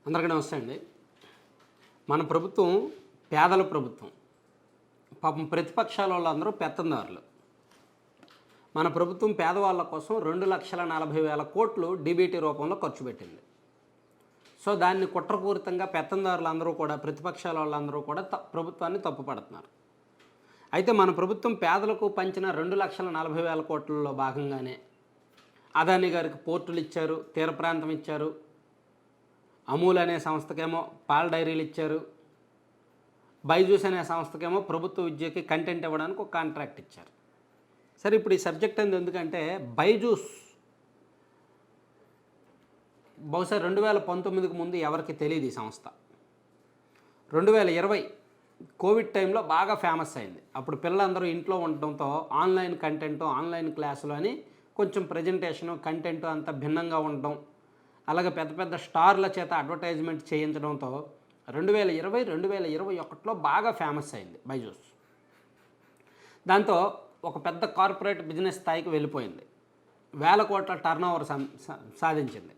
అందరికీ నమస్తే అండి. మన ప్రభుత్వం పేదల ప్రభుత్వం. పాపం ప్రతిపక్షాల వాళ్ళందరూ పెత్తందారులు. మన ప్రభుత్వం పేదవాళ్ళ కోసం 2,40,40,000 కోట్లు డీబీటీ రూపంలో ఖర్చు పెట్టింది. సో దాన్ని కుట్రపూరితంగా పెత్తందారులందరూ కూడా, ప్రతిపక్షాల వాళ్ళందరూ కూడా ప్రభుత్వాన్ని తప్పుపడుతున్నారు. అయితే మన ప్రభుత్వం పేదలకు పంచిన 2,40,40,000 కోట్లలో భాగంగానే అదానీ గారికి పోర్టులు ఇచ్చారు, తీర ప్రాంతం ఇచ్చారు, అమూల్ అనే సంస్థకేమో పాల డైరీలు ఇచ్చారు, బైజూస్ అనే సంస్థకేమో ప్రభుత్వ విద్యకి కంటెంట్ ఇవ్వడానికి ఒక కాంట్రాక్ట్ ఇచ్చారు. సరే, ఇప్పుడు ఈ సబ్జెక్ట్ అనేది ఎందుకంటే బైజూస్ బహుశా 2019కి ముందు ఎవరికి తెలియదు ఈ సంస్థ. 2020 కోవిడ్ టైంలో బాగా ఫేమస్ అయింది. అప్పుడు పిల్లలందరూ ఇంట్లో ఉండటంతో ఆన్లైన్ కంటెంట్, ఆన్లైన్ క్లాసులు అని కొంచెం ప్రజెంటేషను, కంటెంట్ అంతా భిన్నంగా ఉండటం, అలాగే పెద్ద పెద్ద స్టార్ల చేత అడ్వర్టైజ్మెంట్ చేయించడంతో 2020-2021లో బాగా ఫేమస్ అయింది బైజూస్. దాంతో ఒక పెద్ద కార్పొరేట్ బిజినెస్ స్థాయికి వెళ్ళిపోయింది, 1000 కోట్ల టర్నోవర్ సాధించింది.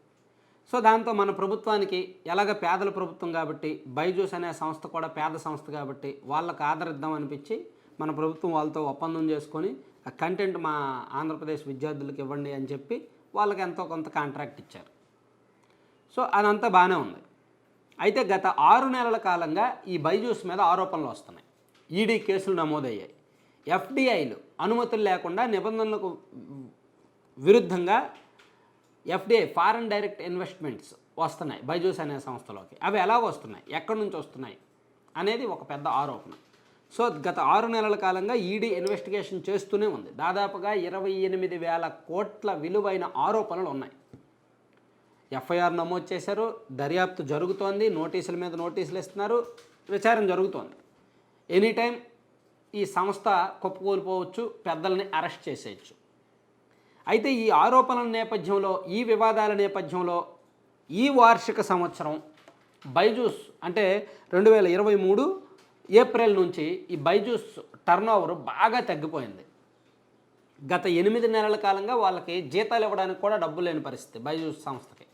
సో దాంతో మన ప్రభుత్వానికి ఎలాగ పేదల ప్రభుత్వం కాబట్టి, బైజూస్ అనే సంస్థ కూడా పేద సంస్థ కాబట్టి వాళ్ళకి ఆదరిద్దాం అనిపించి మన ప్రభుత్వం వాళ్ళతో ఒప్పందం చేసుకొని ఆ కంటెంట్ మా ఆంధ్రప్రదేశ్ విద్యార్థులకు ఇవ్వండి అని చెప్పి వాళ్ళకి ఎంతో కొంత కాంట్రాక్ట్ ఇచ్చారు. సో అదంతా బాగానే ఉంది. అయితే గత 6 నెలల కాలంగా ఈ బైజూస్ మీద ఆరోపణలు వస్తున్నాయి. ఈడీ కేసులు నమోదయ్యాయి. ఎఫ్డిఐలు అనుమతులు లేకుండా, నిబంధనలకు విరుద్ధంగా ఎఫ్డిఐ ఫారెన్ డైరెక్ట్ ఇన్వెస్ట్మెంట్స్ వస్తున్నాయి బైజూస్ అనే సంస్థలోకి. అవి ఎలాగ వస్తున్నాయి, ఎక్కడి నుంచి వస్తున్నాయి అనేది ఒక పెద్ద ఆరోపణ. సో గత 6 నెలల కాలంగా ఈడీ ఇన్వెస్టిగేషన్ చేస్తూనే ఉంది. దాదాపుగా 28,000 కోట్ల విలువైన ఆరోపణలు ఉన్నాయి. ఎఫ్ఐఆర్ నమోదు చేశారు, దర్యాప్తు జరుగుతోంది, నోటీసుల మీద నోటీసులు ఇస్తున్నారు, విచారణ జరుగుతోంది. ఎనీ టైం ఈ సంస్థ కుప్పకూలిపోవచ్చు, పెద్దల్ని అరెస్ట్ చేసేయచ్చు. అయితే ఈ ఆరోపణల నేపథ్యంలో, ఈ వివాదాల నేపథ్యంలో ఈ వార్షిక సంవత్సరం బైజూస్ అంటే 2023 ఏప్రిల్ నుంచి ఈ బైజూస్ టర్నోవర్ బాగా తగ్గిపోయింది. గత 8 నెలల కాలంగా వాళ్ళకి జీతాలు ఇవ్వడానికి కూడా డబ్బులు లేని పరిస్థితి బైజూస్ సంస్థకి.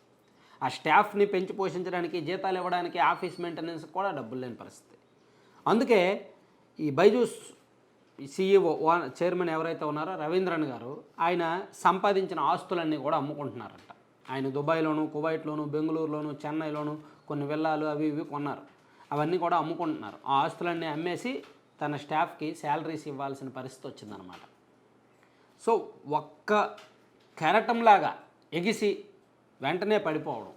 ఆ స్టాఫ్ని పెంచి పోషించడానికి, జీతాలు ఇవ్వడానికి, ఆఫీస్ మెయింటెనెన్స్ కూడా డబ్బులు లేని పరిస్థితి. అందుకే ఈ బైజూస్ సీఈఓ చైర్మన్ ఎవరైతే ఉన్నారో రవీంద్రన్ గారు, ఆయన సంపాదించిన ఆస్తులన్నీ కూడా అమ్ముకుంటున్నారంట. ఆయన దుబాయ్లోను, కువైట్లోను, బెంగళూరులోను, చెన్నైలోను కొన్ని విల్లాలు అవి ఇవి కొన్నారు. అవన్నీ కూడా అమ్ముకుంటున్నారు. ఆ ఆస్తులన్నీ అమ్మేసి తన స్టాఫ్కి శాలరీస్ ఇవ్వాల్సిన పరిస్థితి వచ్చిందనమాట. సో ఒక్క కెరటంలాగా ఎగిసి వెంటనే పడిపోవడం.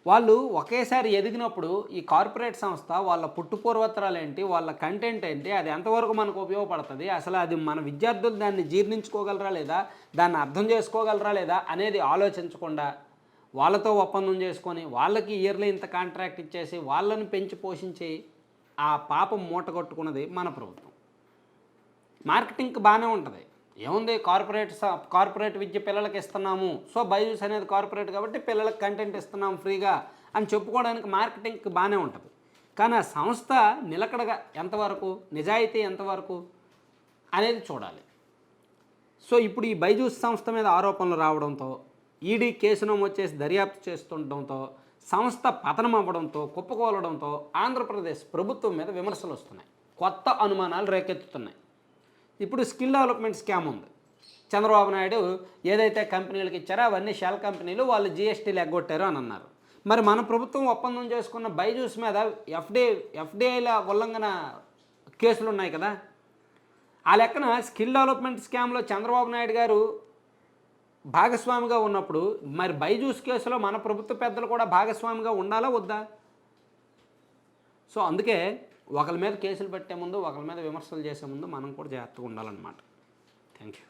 వాళ్ళు ఒకేసారి ఎదిగినప్పుడు ఈ కార్పొరేట్ సంస్థ వాళ్ళ పుట్టుపూర్వత్రాలు ఏంటి, వాళ్ళ కంటెంట్ ఏంటి, అది ఎంతవరకు మనకు ఉపయోగపడుతుంది, అసలు అది మన విద్యార్థులు దాన్ని జీర్ణించుకోగలరా లేదా, దాన్ని అర్థం చేసుకోగలరా లేదా అనేది ఆలోచించకుండా వాళ్ళతో ఒప్పందం చేసుకొని వాళ్ళకి ఇయర్లీ ఇంత కాంట్రాక్ట్ ఇచ్చేసి వాళ్ళని పెంచి పోషించి ఆ పాపం మూటగొట్టుకున్నది మన ప్రభుత్వం. మార్కెటింగ్కి బాగానే ఉంటుంది, ఏముంది, కార్పొరేట్ విద్య పిల్లలకి ఇస్తున్నాము, సో బైజూస్ అనేది కార్పొరేట్ కాబట్టి పిల్లలకి కంటెంట్ ఇస్తున్నాము ఫ్రీగా అని చెప్పుకోవడానికి మార్కెటింగ్కి బాగానే ఉంటుంది. కానీ ఆ సంస్థ నిలకడగా ఎంతవరకు, నిజాయితీ ఎంతవరకు అనేది చూడాలి. సో ఇప్పుడు ఈ బైజూస్ సంస్థ మీద ఆరోపణలు రావడంతో, ఈడీ కేసు నమోదు చేసి దర్యాప్తు చేస్తుండటంతో, సంస్థ పతనం అవ్వడంతో, కుప్పకూలడంతో ఆంధ్రప్రదేశ్ ప్రభుత్వం మీద విమర్శలు వస్తున్నాయి, కొత్త అనుమానాలు రేకెత్తుతున్నాయి. ఇప్పుడు స్కిల్ డెవలప్మెంట్ స్కామ్ ఉంది. చంద్రబాబు నాయుడు ఏదైతే కంపెనీలకు ఇచ్చారో అవన్నీ షెల్ కంపెనీలు, వాళ్ళు జీఎస్టీలు ఎగ్గొట్టారు అని అన్నారు. మరి మన ప్రభుత్వం ఒప్పందం చేసుకున్న బైజూస్ మీద ఎఫ్డిఐల ఉల్లంఘన కేసులు ఉన్నాయి కదా. ఆ లెక్కన స్కిల్ డెవలప్మెంట్ స్కామ్లో చంద్రబాబు నాయుడు గారు భాగస్వామిగా ఉన్నప్పుడు మరి బైజూస్ కేసులో మన ప్రభుత్వ పెద్దలు కూడా భాగస్వామిగా ఉండాలా వద్దా? సో అందుకే ఒకరి మీద కేసులు పెట్టే ముందు, ఒకరి మీద విమర్శలు చేసే ముందు మనం కూడా జాగ్రత్తగా ఉండాలన్నమాట. Thank you.